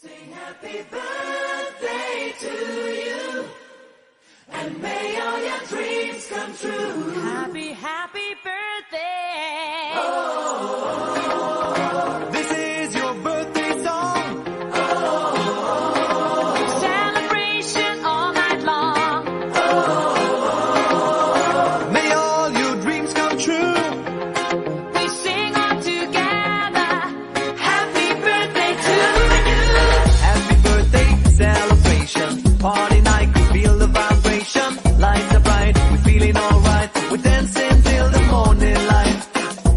Sing happy birthday to you, and may all your dreams come true. Happy, happy birthday. This is your birthday song. Celebration all night long. May all your dreams come true. We sing all together. Happy birthday to you. Happy birthday celebration. Party night, we feel the vibration. Lights are bright, we're feeling alright. We're dancing till the morning light.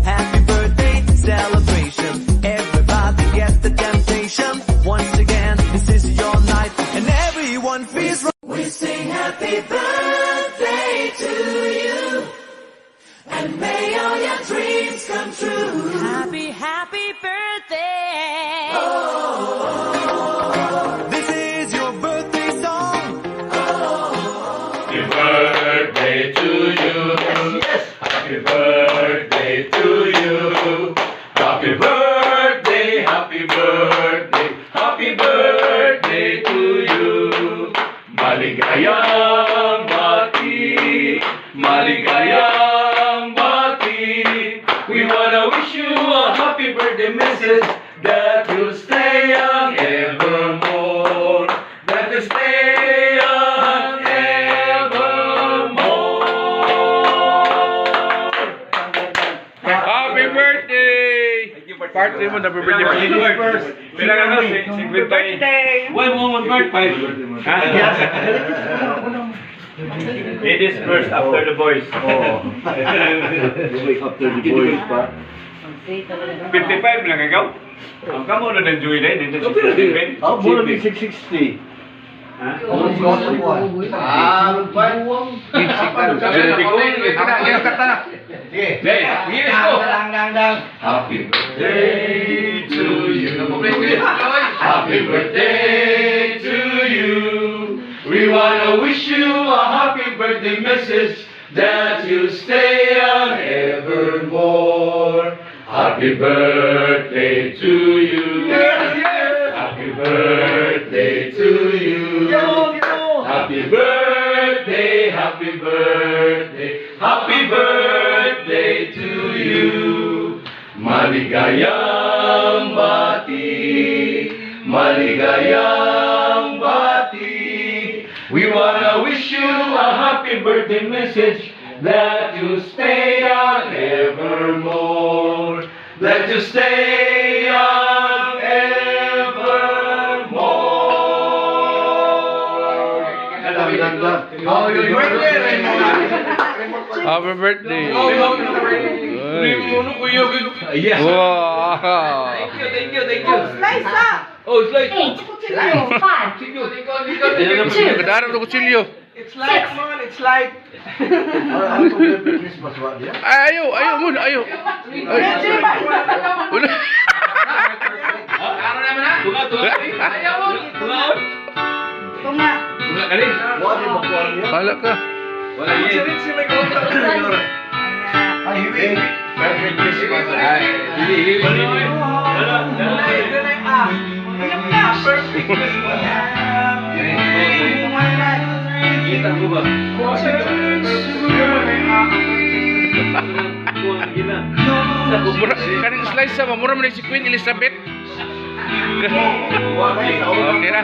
Happy birthday celebration. Everybody gets the temptation. Once again, this is your night, and everyone feels right. We sing happy birthday to you, and may all your dreams come true. Happy, happy birthday. This is your birthday song. Happy birthday to you. Happy birthday to you. Happy birthday, happy birthday, happy birthday to you. Maligayang bati, maligayang bati. We wanna wish you a happy birthday message that you'll stay young evermore. That you'll stay young evermore. Happy birthday! Party mo na birthday party. Bilang ano, birthday. Why mo mag-birthday? Ladies first, after the boys. After the boys pa. 55 lang ikaw? Ang kamo na enjoy na yun. Mura din 660. Happy birthday to you. Happy birthday to you. We wanna wish you a happy birthday message that you'll stay young evermore. Happy birthday to you. Happy birthday to you. Happy birthday, happy birthday, happy birthday to you. Maligayang bati, maligayang bati. We wanna wish you a happy birthday message that you stay young evermore. That you stay young evermore. Happy birthday! Yes. Wow! Thank you. Slice up! Oh, slice. 8, 5, Kadarap na kutsilyo. It's light, come on, it's light. Christmas ba dia? Ay, ayaw mo na, ayaw. Wala. Tunga. Wala mo ko niya. Hala ka. Ay, hiwi. Merry Christmas. Kita ko ba? Kaning slice sa mura mo na si Queen Elizabeth. Okay na.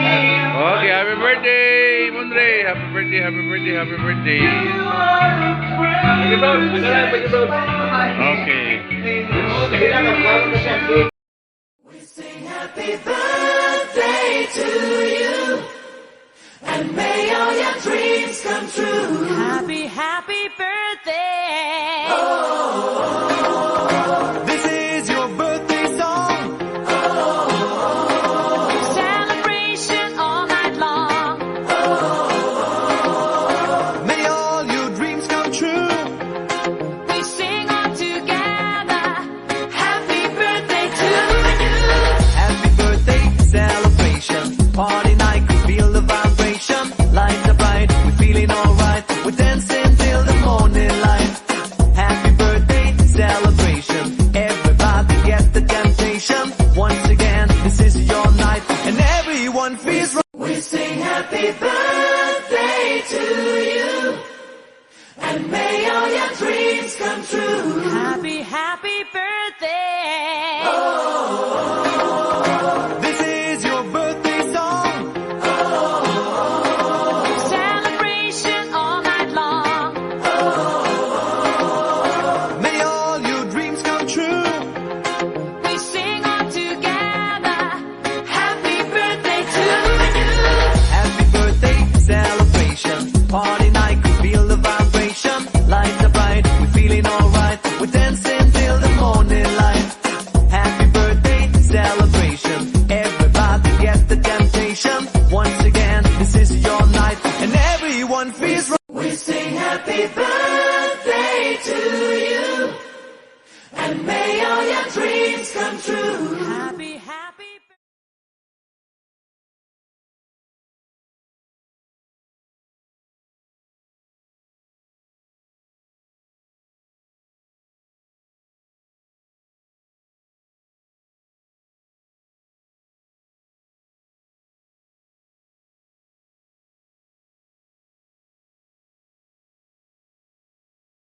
Okay, happy birthday, Mondre. Happy birthday, happy birthday, happy birthday. Okay. We sing happy birthday to you, and may all your dreams come true. Happy, happy birthday. This is your birthday song. Celebration all night long. May all your dreams come true. We sing all together. Happy birthday to you. Happy birthday celebration. Party night, we feel the vibration. Lights are bright, we're feeling alright. We're dancing till the morning light. Happy birthday celebration. Everybody gets the temptation. Once again, this is your night. come true.